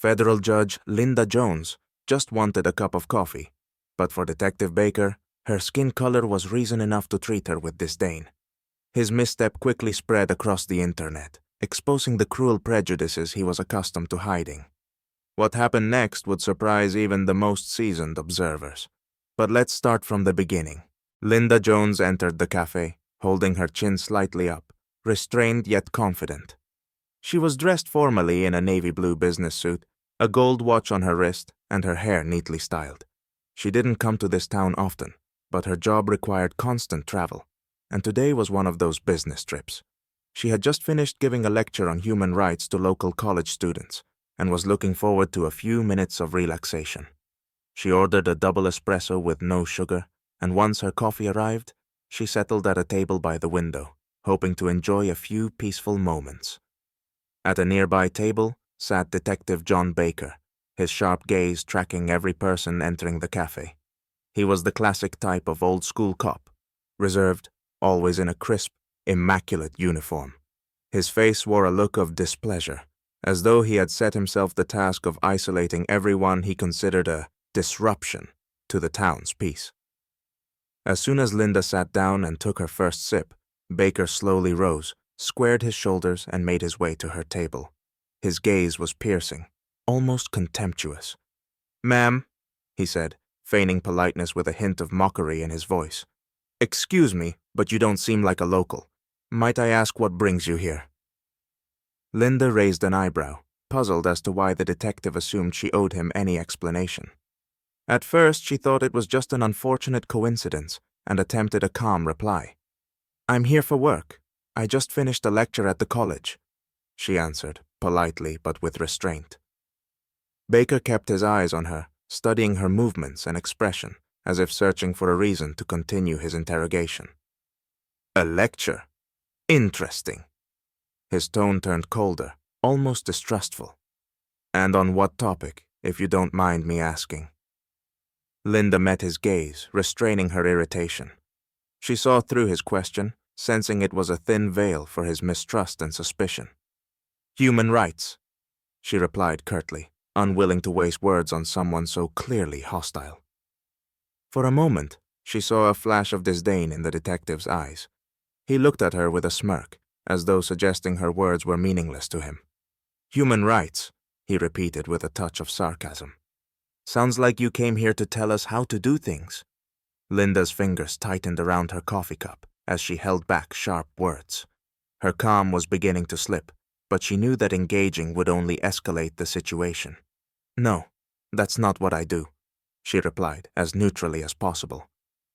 Federal Judge Linda Jones just wanted a cup of coffee, but for Detective Baker, her skin color was reason enough to treat her with disdain. His misstep quickly spread across the internet, exposing the cruel prejudices he was accustomed to hiding. What happened next would surprise even the most seasoned observers. But let's start from the beginning. Linda Jones entered the cafe, holding her chin slightly up, restrained yet confident. She was dressed formally in a navy blue business suit, a gold watch on her wrist, and her hair neatly styled. She didn't come to this town often, but her job required constant travel, and today was one of those business trips. She had just finished giving a lecture on human rights to local college students, and was looking forward to a few minutes of relaxation. She ordered a double espresso with no sugar, and once her coffee arrived, she settled at a table by the window, hoping to enjoy a few peaceful moments. At a nearby table sat Detective John Baker, his sharp gaze tracking every person entering the cafe. He was the classic type of old-school cop, reserved, always in a crisp, immaculate uniform. His face wore a look of displeasure, as though he had set himself the task of isolating everyone he considered a disruption to the town's peace. As soon as Linda sat down and took her first sip, Baker slowly rose, squared his shoulders, and made his way to her table. His gaze was piercing, almost contemptuous. "Ma'am," he said, feigning politeness with a hint of mockery in his voice. "Excuse me, but you don't seem like a local. Might I ask what brings you here?" Linda raised an eyebrow, puzzled as to why the detective assumed she owed him any explanation. At first, she thought it was just an unfortunate coincidence and attempted a calm reply. "I'm here for work. I just finished a lecture at the college," she answered, politely but with restraint. Baker kept his eyes on her, studying her movements and expression, as if searching for a reason to continue his interrogation. "A lecture? Interesting." His tone turned colder, almost distrustful. "And on what topic, if you don't mind me asking?" Linda met his gaze, restraining her irritation. She saw through his question, sensing it was a thin veil for his mistrust and suspicion. "Human rights," she replied curtly, unwilling to waste words on someone so clearly hostile. For a moment, she saw a flash of disdain in the detective's eyes. He looked at her with a smirk, as though suggesting her words were meaningless to him. "Human rights," he repeated with a touch of sarcasm. "Sounds like you came here to tell us how to do things." Linda's fingers tightened around her coffee cup as she held back sharp words. Her calm was beginning to slip, but she knew that engaging would only escalate the situation. "No, that's not what I do," she replied as neutrally as possible,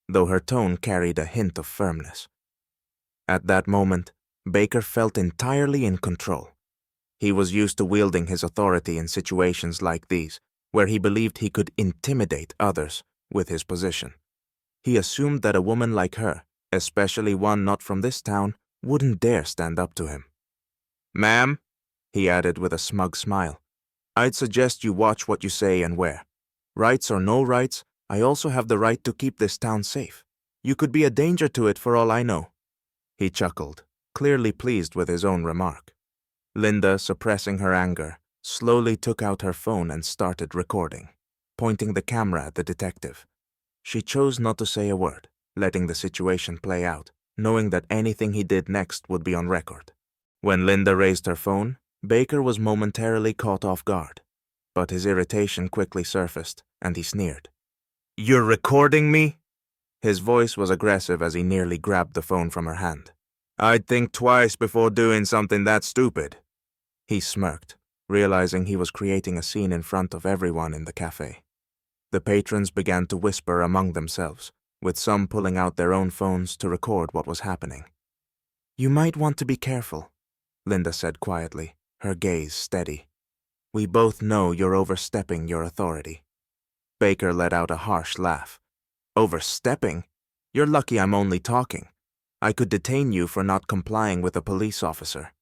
though her tone carried a hint of firmness. At that moment, Baker felt entirely in control. He was used to wielding his authority in situations like these, where he believed he could intimidate others with his position. He assumed that a woman like her, especially one not from this town, wouldn't dare stand up to him. "Ma'am," he added with a smug smile, "I'd suggest you watch what you say and where. Rights or no rights, I also have the right to keep this town safe. You could be a danger to it for all I know." He chuckled, clearly pleased with his own remark. Linda, suppressing her anger, slowly took out her phone and started recording, pointing the camera at the detective. She chose not to say a word, letting the situation play out, knowing that anything he did next would be on record. When Linda raised her phone, Baker was momentarily caught off guard, but his irritation quickly surfaced, and he sneered. "You're recording me?" His voice was aggressive as he nearly grabbed the phone from her hand. "I'd think twice before doing something that stupid." He smirked, realizing he was creating a scene in front of everyone in the cafe. The patrons began to whisper among themselves, with some pulling out their own phones to record what was happening. "You might want to be careful," Linda said quietly, her gaze steady. "We both know you're overstepping your authority." Baker let out a harsh laugh. "Overstepping? You're lucky I'm only talking. I could detain you for not complying with a police officer."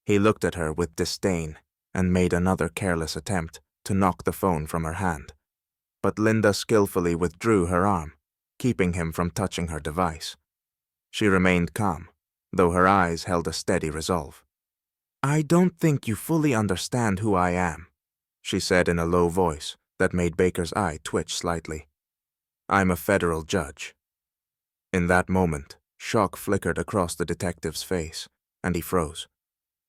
He looked at her with disdain and made another careless attempt to knock the phone from her hand. But Linda skillfully withdrew her arm, keeping him from touching her device. She remained calm, though her eyes held a steady resolve. "I don't think you fully understand who I am." she said in a low voice that made Baker's eye twitch slightly. "I'm a federal judge." In that moment, shock flickered across the detective's face, and he froze.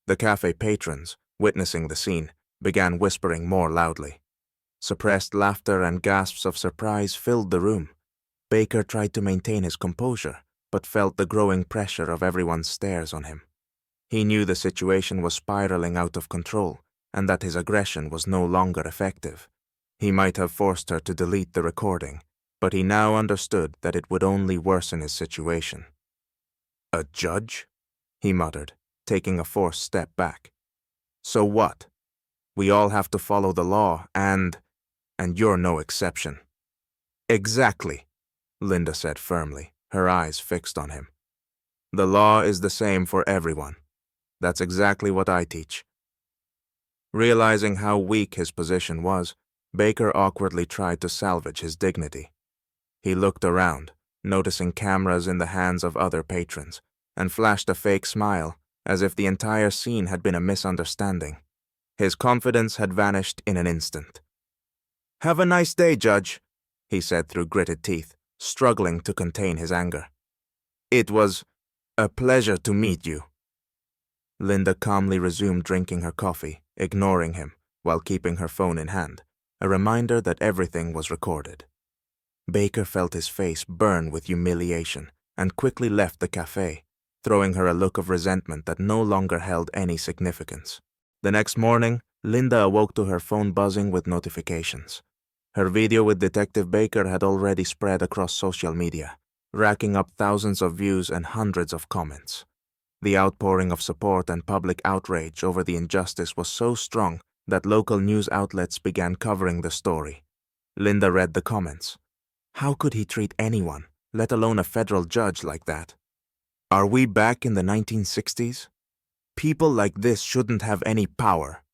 The cafe patrons, witnessing the scene, began whispering more loudly. Suppressed laughter and gasps of surprise filled the room. Baker tried to maintain his composure, but felt the growing pressure of everyone's stares on him. He knew the situation was spiraling out of control, and that his aggression was no longer effective. He might have forced her to delete the recording, but he now understood that it would only worsen his situation. "A judge?" he muttered, taking a forced step back. "So what? We all have to follow the law, and you're no exception." "Exactly," Linda said firmly, her eyes fixed on him. "The law is the same for everyone. That's exactly what I teach." Realizing how weak his position was, Baker awkwardly tried to salvage his dignity. He looked around, noticing cameras in the hands of other patrons, and flashed a fake smile, as if the entire scene had been a misunderstanding. His confidence had vanished in an instant. "Have a nice day, Judge," he said through gritted teeth, struggling to contain his anger. "It was a pleasure to meet you." Linda calmly resumed drinking her coffee, ignoring him, while keeping her phone in hand, a reminder that everything was recorded. Baker felt his face burn with humiliation and quickly left the cafe, throwing her a look of resentment that no longer held any significance. The next morning, Linda awoke to her phone buzzing with notifications. Her video with Detective Baker had already spread across social media, racking up thousands of views and hundreds of comments. The outpouring of support and public outrage over the injustice was so strong that local news outlets began covering the story. Linda read the comments. How could he treat anyone, let alone a federal judge, like that? Are we back in the 1960s? People like this shouldn't have any power.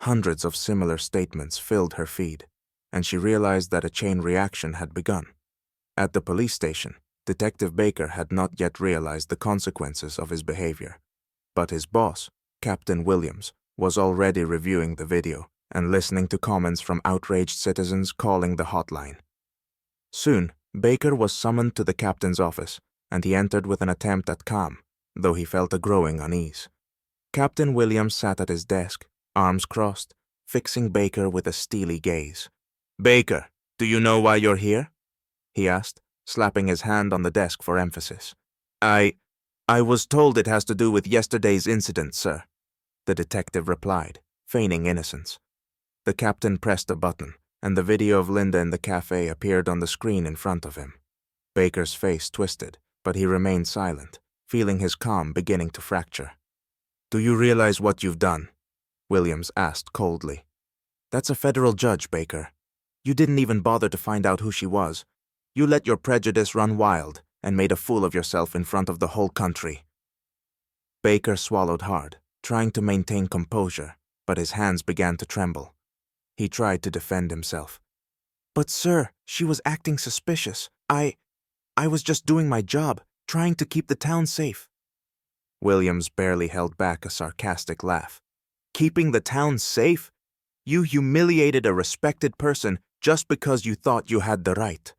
Hundreds of similar statements filled her feed, and she realized that a chain reaction had begun. At the police station, Detective Baker had not yet realized the consequences of his behavior, but his boss, Captain Williams, was already reviewing the video and listening to comments from outraged citizens calling the hotline. Soon, Baker was summoned to the captain's office, and he entered with an attempt at calm, though he felt a growing unease. Captain Williams sat at his desk, arms crossed, fixing Baker with a steely gaze. "Baker, do you know why you're here?" he asked, slapping his hand on the desk for emphasis. I was told it has to do with yesterday's incident, sir," the detective replied, feigning innocence. The captain pressed a button, and the video of Linda in the cafe appeared on the screen in front of him. Baker's face twisted, but he remained silent, feeling his calm beginning to fracture. "Do you realize what you've done?" Williams asked coldly. "That's a federal judge, Baker. You didn't even bother to find out who she was. You let your prejudice run wild and made a fool of yourself in front of the whole country." Baker swallowed hard, trying to maintain composure, but his hands began to tremble. He tried to defend himself. "But sir, she was acting suspicious. I was just doing my job, trying to keep the town safe." Williams barely held back a sarcastic laugh. "Keeping the town safe? You humiliated a respected person just because you thought you had the right.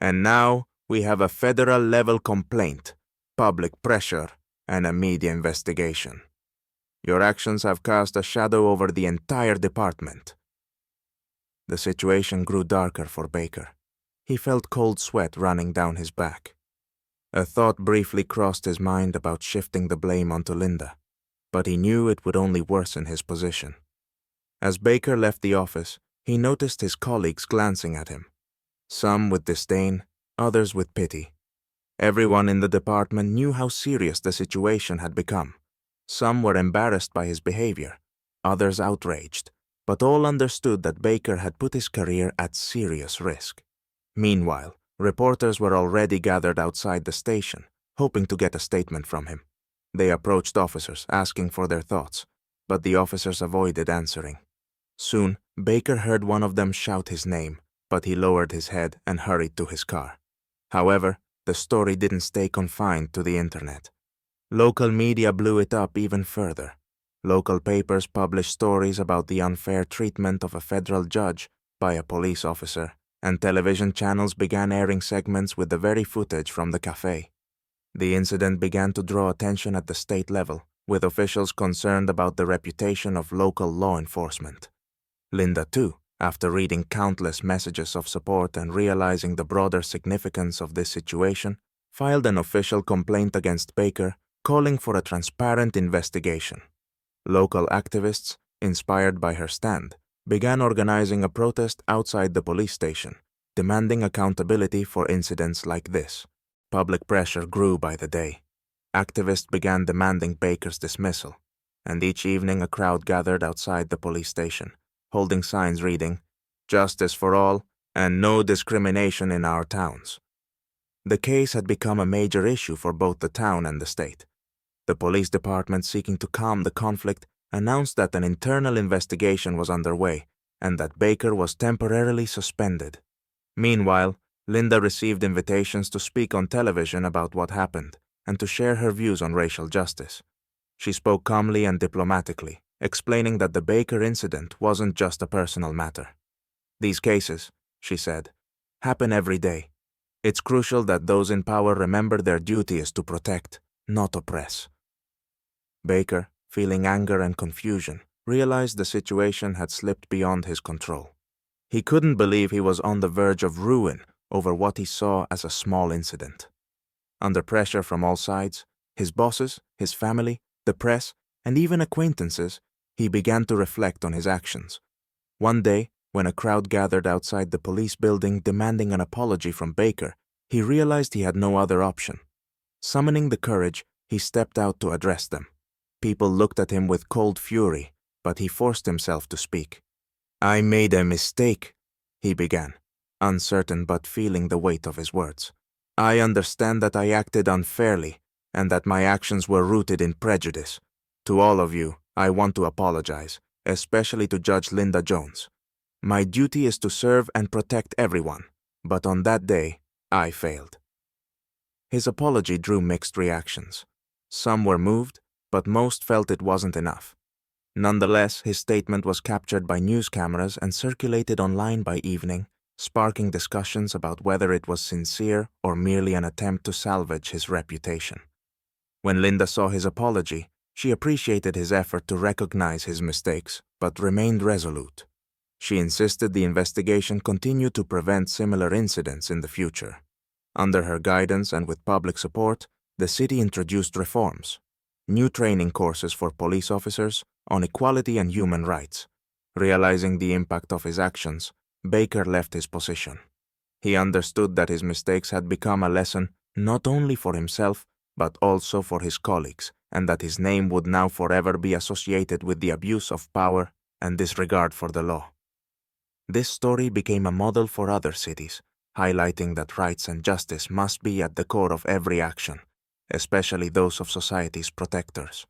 And now we have a federal-level complaint, public pressure, and a media investigation. Your actions have cast a shadow over the entire department." The situation grew darker for Baker. He felt cold sweat running down his back. A thought briefly crossed his mind about shifting the blame onto Linda, but he knew it would only worsen his position. As Baker left the office, he noticed his colleagues glancing at him. Some with disdain, others with pity. Everyone in the department knew how serious the situation had become. Some were embarrassed by his behavior, others outraged, but all understood that Baker had put his career at serious risk. Meanwhile, reporters were already gathered outside the station, hoping to get a statement from him. They approached officers, asking for their thoughts, but the officers avoided answering. Soon, Baker heard one of them shout his name, but he lowered his head and hurried to his car. However, the story didn't stay confined to the internet. Local media blew it up even further. Local papers published stories about the unfair treatment of a federal judge by a police officer, and television channels began airing segments with the very footage from the cafe. The incident began to draw attention at the state level, with officials concerned about the reputation of local law enforcement. Linda, too, after reading countless messages of support and realizing the broader significance of this situation, filed an official complaint against Baker, calling for a transparent investigation. Local activists, inspired by her stand, began organizing a protest outside the police station, demanding accountability for incidents like this. Public pressure grew by the day. Activists began demanding Baker's dismissal, and each evening a crowd gathered outside the police station, holding signs reading, "Justice for all and no discrimination in our towns." The case had become a major issue for both the town and the state. The police department, seeking to calm the conflict, announced that an internal investigation was underway and that Baker was temporarily suspended. Meanwhile, Linda received invitations to speak on television about what happened and to share her views on racial justice. She spoke calmly and diplomatically, explaining that the Baker incident wasn't just a personal matter. "These cases," she said, "happen every day. It's crucial that those in power remember their duty is to protect, not oppress." Baker, feeling anger and confusion, realized the situation had slipped beyond his control. He couldn't believe he was on the verge of ruin over what he saw as a small incident. Under pressure from all sides, his bosses, his family, the press, and even acquaintances, he began to reflect on his actions. One day, when a crowd gathered outside the police building demanding an apology from Baker, he realized he had no other option. Summoning the courage, he stepped out to address them. People looked at him with cold fury, but he forced himself to speak. "I made a mistake," he began, uncertain but feeling the weight of his words. "I understand that I acted unfairly and that my actions were rooted in prejudice. To all of you, I want to apologize, especially to Judge Linda Jones. My duty is to serve and protect everyone, but on that day, I failed." His apology drew mixed reactions. Some were moved, but most felt it wasn't enough. Nonetheless, his statement was captured by news cameras and circulated online by evening, sparking discussions about whether it was sincere or merely an attempt to salvage his reputation. When Linda saw his apology, she appreciated his effort to recognize his mistakes, but remained resolute. She insisted the investigation continue to prevent similar incidents in the future. Under her guidance and with public support, the city introduced reforms, new training courses for police officers on equality and human rights. Realizing the impact of his actions, Baker left his position. He understood that his mistakes had become a lesson not only for himself, but also for his colleagues, and that his name would now forever be associated with the abuse of power and disregard for the law. This story became a model for other cities, highlighting that rights and justice must be at the core of every action, especially those of society's protectors.